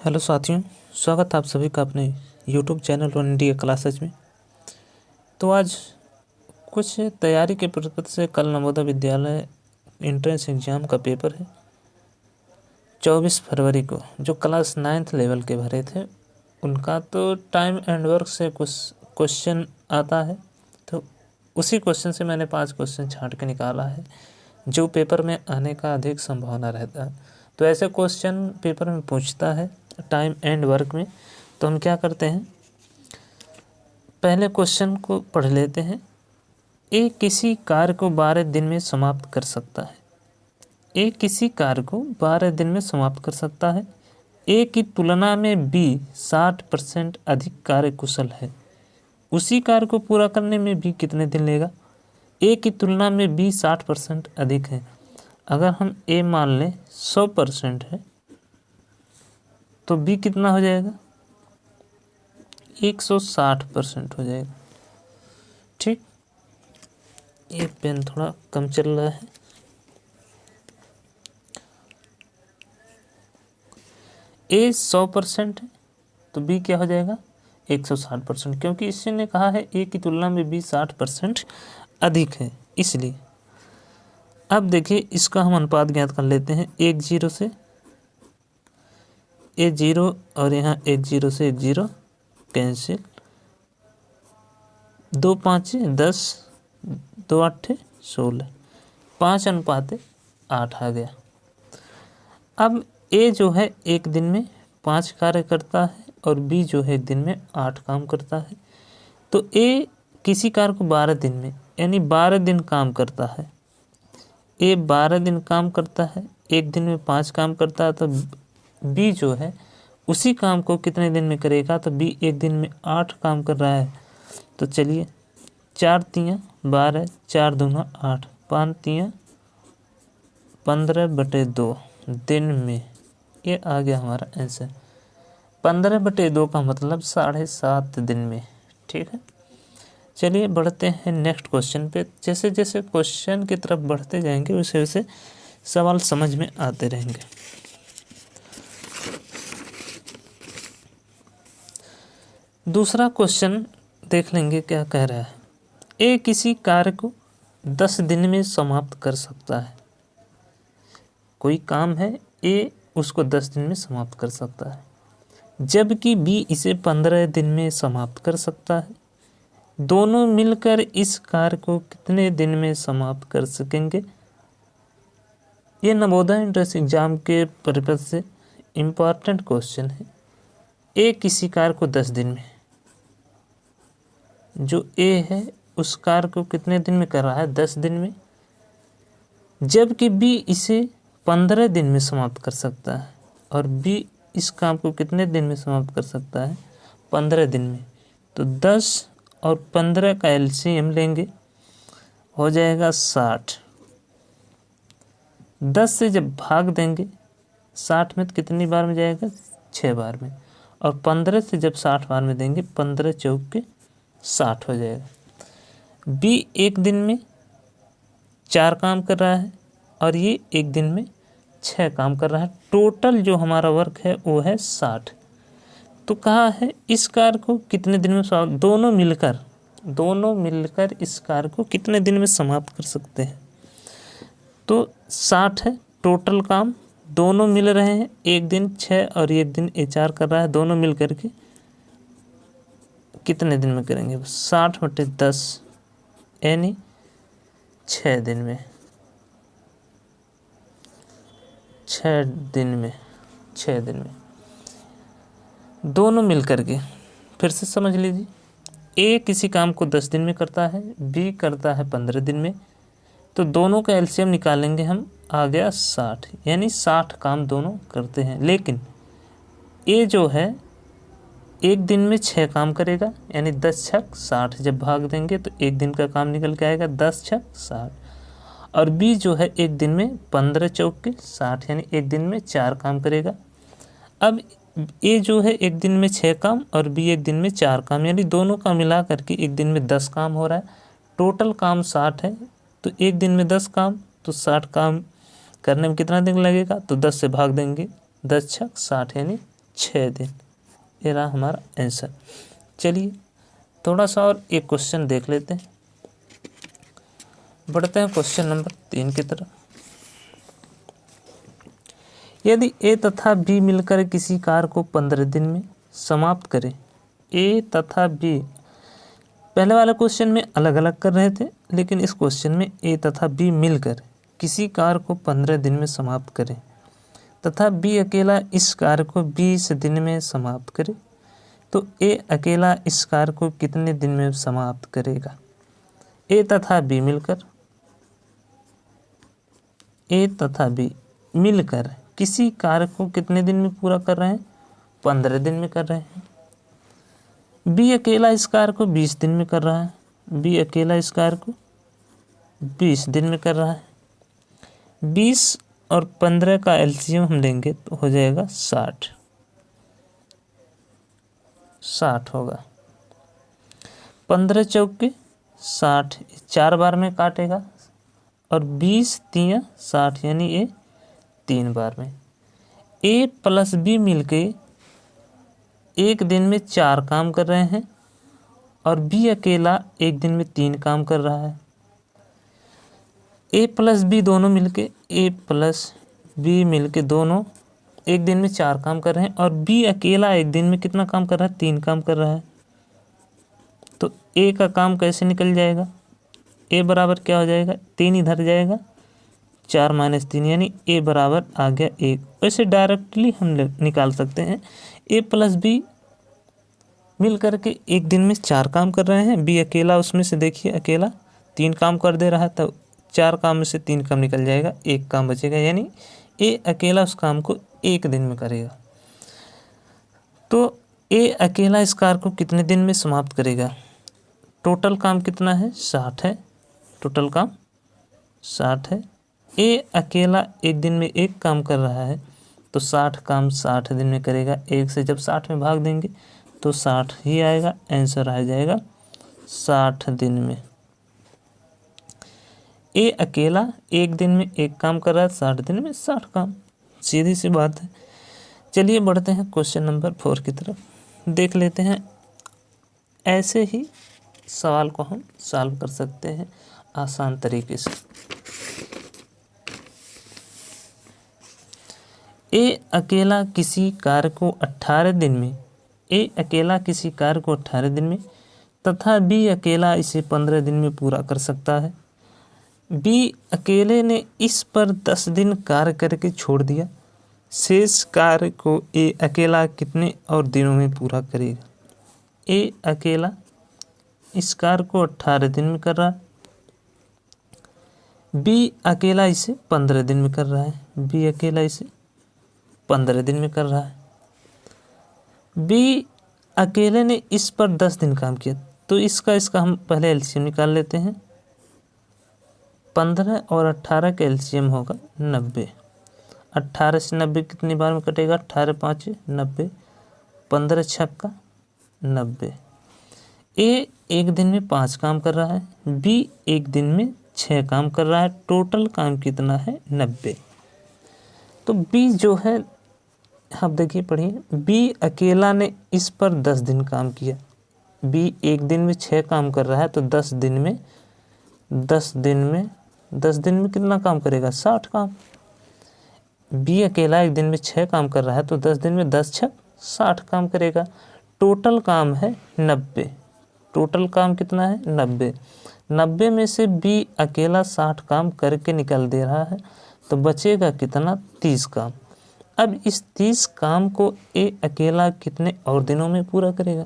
Hello साथियों, स्वागत है आप सभी का अपने YouTube channel one India classes में। तो आज कुछ तैयारी के पर्पज से कल नवोदय विद्यालय एंट्रेंस एग्ज़ाम का पेपर है 24 फरवरी को। जो क्लास 9th लेवल के भरे थे उनका तो टाइम एंड वर्क से कुछ क्वेश्चन आता है, तो उसी क्वेश्चन से मैंने 5 क्वेश्चन छांट के निकाला है जो पेपर में आने का अधिक संभावना रहता है। तो ऐसे क्वेश्चन पेपर में पूछता है टाइम एंड वर्क में। तो हम क्या करते हैं, पहले क्वेश्चन को पढ़ लेते हैं। ए किसी कार्य को 12 दिन में समाप्त कर सकता है। ए किसी कार्य को 12 दिन में समाप्त कर सकता है। ए की तुलना में बी 60% अधिक कार्यकुशल है। उसी कार्य को पूरा करने में बी कितने दिन लेगा? ए की तुलना में बी 60% अधिक है। अगर हम ए मान लें 100% है तो बी कितना हो जाएगा? 160% हो जाएगा। ठीक, ये पेन थोड़ा कम चल रहा है। ए 100% है तो बी क्या हो जाएगा? 160%, क्योंकि इसने कहा है ए की तुलना में बी 60% अधिक है, इसलिए। अब देखिए इसका हम अनुपात ज्ञात कर लेते हैं। 1 0 से ए 0 और यहाँ 1 0 से 1 0 कैंसिल, 2 5 10, 2 8 16, 5:8 आ गया। अब ए जो है एक दिन में 5 कार्य करता है और बी जो है एक दिन में 8 काम करता है। तो ए किसी कार्य को 12 दिन में यानी 12 दिन काम करता है। ए 12 दिन काम करता है, एक दिन में 5 काम करता है। तो बी जो है उसी काम को कितने दिन में करेगा? तो बी एक दिन में 8 काम कर रहा है। तो चलिए 4 3 12, 4 2 8, 5 3 15/2 दिन में। ये आ गया हमारा आंसर। 15/2 का मतलब 7.5 दिन में। ठीक है, चलिए बढ़ते हैं नेक्स्ट क्वेश्चन पे। जैसे जैसे क्वेश्चन की तरफ बढ़ते जाएंगे वैसे वैसे सवाल समझ में आते रहेंगे। दूसरा क्वेश्चन देख लेंगे क्या कह रहा है। ए किसी कार्य को 10 दिन में समाप्त कर सकता है। कोई काम है, ए उसको 10 दिन में समाप्त कर सकता है, जबकि बी इसे 15 दिन में समाप्त कर सकता है। दोनों मिलकर इस कार्य को कितने दिन में समाप्त कर सकेंगे? ये नवोदय एंट्रेंस एग्जाम के पर्पज से इम्पॉर्टेंट क्वेश्चन है। ए किसी कार्य को 10 दिन में, जो ए है उस कार्य को कितने दिन में कर रहा है? 10 दिन में, जबकि बी इसे 15 दिन में समाप्त कर सकता है। और बी इस काम को कितने दिन में समाप्त कर सकता है? 15 दिन में। तो 10 और 15 का एलसीएम लेंगे, हो जाएगा 60। 10 से जब भाग देंगे 60 में तो कितनी बार में जाएगा? 6 बार में। और 15 से जब 60 बार में देंगे 15 चौके 60 हो जाएगा। बी एक दिन में 4 काम कर रहा है और ये एक दिन में 6 काम कर रहा है। टोटल जो हमारा वर्क है वो है 60। तो कहा है इस कार्य को कितने दिन में समाप्त, दोनों मिलकर इस कार्य को कितने दिन में समाप्त कर सकते हैं? तो 60 है टोटल काम, दोनों मिल रहे हैं, एक दिन 6 और एक दिन 4 कर रहा है। दोनों मिल करके कितने दिन में करेंगे? 60/10 यानी 6 दिन में। 6 दिन में दोनों मिल करके। फिर से समझ लीजिए, ए किसी काम को 10 दिन में करता है, बी करता है 15 दिन में। तो दोनों का एलसीएम निकालेंगे हम, आ गया 60, यानी 60 काम दोनों करते हैं। लेकिन ए जो है एक दिन में 6 काम करेगा, यानी 10 छक 60। जब भाग देंगे तो एक दिन का काम निकल के आएगा 10 छक 60। और बी जो है एक दिन में 15 चौके 60, यानी एक दिन में 4 काम करेगा। अब ए जो है एक दिन में 6 काम और बी एक दिन में 4 काम, यानी दोनों का मिला करके एक दिन में 10 काम हो रहा है। टोटल काम 60 है, तो एक दिन में 10 काम, तो 60 काम करने में कितना दिन लगेगा? तो 10 से भाग देंगे, 10 छक 60 यानी 6 दिन। ये रहा हमारा आंसर। चलिए थोड़ा सा और एक क्वेश्चन देख लेते हैं। बढ़ते हैं क्वेश्चन नंबर 3 की तरफ। यदि ए तथा बी मिलकर किसी कार्य को 15 दिन में समाप्त करें। ए तथा बी पहले वाले क्वेश्चन में अलग अलग कर रहे थे, लेकिन इस क्वेश्चन में ए तथा बी मिलकर किसी कार्य को 15 दिन में समाप्त करें तथा बी अकेला इस कार्य को 20 दिन में समाप्त करे, तो ए अकेला इस कार्य को कितने दिन में समाप्त करेगा। ए तथा बी मिलकर किसी कार्य को कितने दिन में पूरा कर रहे हैं, 15 दिन में कर रहे हैं। बी अकेला इस कार्य को 20 दिन में कर रहा है। बी अकेला इस कार्य को 20 दिन में कर रहा है। 20 और 15 का एलसीएम हम लेंगे तो हो जाएगा 60 होगा। 15 चौके 60, 4 बार में काटेगा और 20 तियां 60 यानी ये 3 बार में। ए प्लस बी मिलके एक दिन में 4 काम कर रहे हैं और बी अकेला एक दिन में 3 काम कर रहा है। ए प्लस बी दोनों एक दिन में 4 काम कर रहे हैं और बी अकेला एक दिन में कितना काम कर रहा है, 3 काम कर रहा है। तो ए का काम कैसे निकल जाएगा, ए बराबर क्या हो जाएगा, 3 इधर जाएगा, 4 - 3 यानी ए बराबर आ गया 1। वैसे डायरेक्टली हम निकाल सकते हैं। ए प्लस बी मिल करके एक दिन में 4 काम कर रहे हैं। बी अकेला उसमें से देखिए अकेला 3 काम कर दे रहा है, तो 4 काम में से 3 काम निकल जाएगा, 1 काम बचेगा, यानी ए अकेला उस काम को 1 दिन में करेगा। तो ए अकेला इस कार्य को कितने दिन में समाप्त करेगा। टोटल काम कितना है, 60 है। टोटल काम 60 है। ए अकेला एक दिन में 1 काम कर रहा है, तो 60 काम 60 दिन में करेगा। 1 से जब 60 में भाग देंगे तो 60 ही आएगा, आंसर आ जाएगा 60 दिन में। ए अकेला एक दिन में 1 काम कर रहा है, 60 दिन में 60 काम, सीधी सी बात है। चलिए बढ़ते हैं क्वेश्चन नंबर 4 की तरफ, देख लेते हैं। ऐसे ही सवाल को हम सॉल्व कर सकते हैं आसान तरीके से। ए अकेला किसी कार्य को 18 दिन में तथा बी अकेला इसे 15 दिन में पूरा कर सकता है। बी अकेले ने इस पर 10 दिन कार्य करके छोड़ दिया। शेष कार्य को ए अकेला कितने और दिनों में पूरा करेगा। ए अकेला इस कार्य को 18 दिन में कर रहा है। बी अकेला इसे 15 दिन में कर रहा है। बी अकेला इसे 15 दिन में कर रहा है। बी अकेले ने इस पर 10 दिन काम किया, तो इसका हम पहले एलसीएम निकाल लेते हैं। 15 और 18 का एलसीएम होगा 90। 18 से 90 कितनी बार में कटेगा, 18 × 5 = 90, 15 × 6 = 90। ए एक दिन में 5 काम कर रहा है, बी एक दिन में 6 काम कर रहा है। टोटल काम कितना है, 90। तो बी जो है, आप देखिए पढ़िए, बी अकेला ने इस पर 10 दिन काम किया। बी एक दिन में 6 काम कर रहा है, तो 10 दिन में कितना काम करेगा, 60 काम। बी अकेला एक दिन में 6 काम कर रहा है, तो 10 दिन में 10 × 6 = 60 काम करेगा। टोटल काम है 90। टोटल काम कितना है, 90। 90 में से बी अकेला 60 काम करके निकल दे रहा है, तो बचेगा कितना, 30 काम। अब इस 30 काम को ए अकेला कितने और दिनों में पूरा करेगा।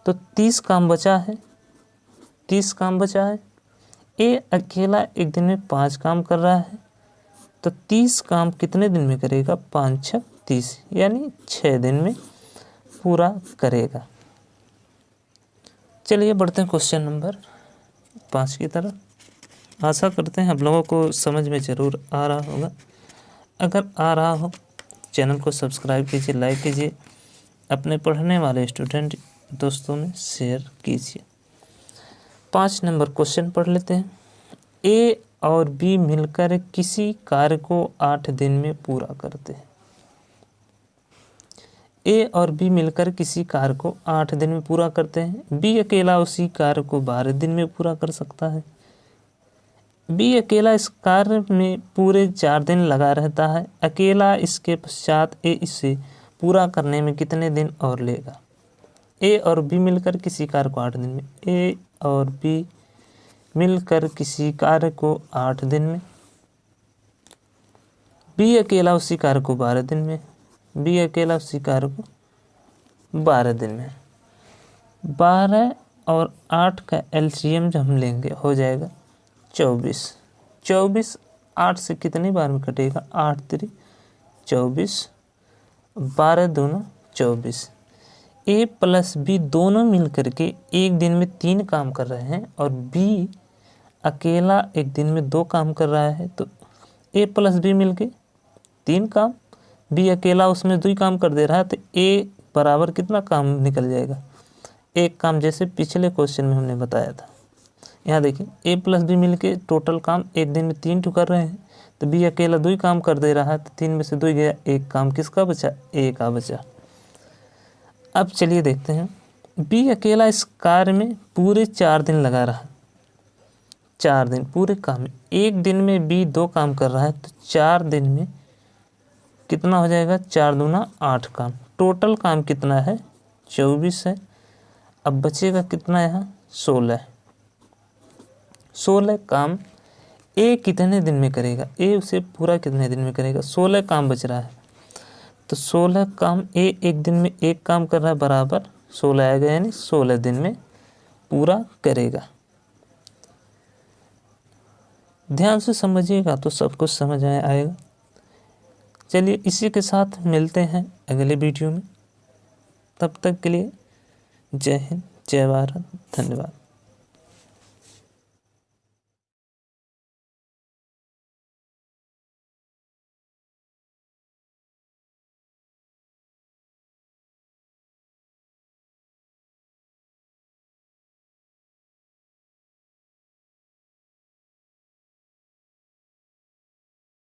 तो 30 काम बचा है। ए अकेला एक दिन में 5 काम कर रहा है, तो 30 काम कितने दिन में करेगा, 5 × 6 = 30, यानी 6 दिन में पूरा करेगा। चलिए बढ़ते हैं क्वेश्चन नंबर 5 की तरफ। आशा करते हैं आप लोगों को समझ में ज़रूर आ रहा होगा। अगर आ रहा हो, चैनल को सब्सक्राइब कीजिए, लाइक कीजिए, अपने पढ़ने वाले स्टूडेंट दोस्तों में शेयर कीजिए। 5 नंबर क्वेश्चन पढ़ लेते हैं। ए और बी मिलकर किसी कार्य को 8 दिन में पूरा करते हैं। ए और बी मिलकर किसी कार्य को 8 दिन में पूरा करते हैं। बी अकेला उसी कार्य को 12 दिन में पूरा कर सकता है। बी अकेला इस कार्य में पूरे 4 दिन लगा रहता है। अकेला इसके पश्चात ए इसे पूरा करने में कितने दिन और लेगा। ए और बी मिलकर किसी कार्य को 8 दिन में, ए और बी मिलकर किसी कार्य को 8 दिन में, बी अकेला उसी कार्य को 12 दिन में, बी अकेला उसी कार्य को 12 दिन में। 12 और 8 का एलसीएम जब हम लेंगे हो जाएगा 24। 24 8 से कितनी बार में कटेगा, 8 3 24, 12 दूना 24। ए प्लस बी दोनों मिलकर के एक दिन में 3 काम कर रहे हैं और बी अकेला एक दिन में 2 काम कर रहा है। तो ए प्लस बी मिलके 3 काम, बी अकेला उसमें 2 काम कर दे रहा है, तो ए बराबर कितना काम निकल जाएगा, 1 काम, जैसे पिछले क्वेश्चन में हमने बताया था। यहाँ देखिए ए प्लस बी मिलके टोटल काम एक दिन में 3 टू कर रहे हैं, तो बी अकेला 2 काम कर दे रहा है, तो 3 में से 2 गया, 1 काम किसका बचा, ए का बचा। अब चलिए देखते हैं, बी अकेला इस कार्य में पूरे 4 दिन लगा रहा, 4 दिन पूरे काम में। एक दिन में बी 2 काम कर रहा है, तो 4 दिन में कितना हो जाएगा, 4 दूना 8 काम। टोटल काम कितना है, 24 है। अब बचेगा कितना यहाँ, 16 काम ए कितने दिन में करेगा, ए उसे पूरा कितने दिन में करेगा, 16 काम बच रहा है। तो 16 काम ए एक दिन में 1 काम कर रहा है, बराबर 16 आएगा, यानी 16 दिन में पूरा करेगा। ध्यान से समझिएगा तो सब कुछ समझ आएगा। चलिए इसी के साथ मिलते हैं अगले वीडियो में। तब तक के लिए जय हिंद, जय भारत, धन्यवाद।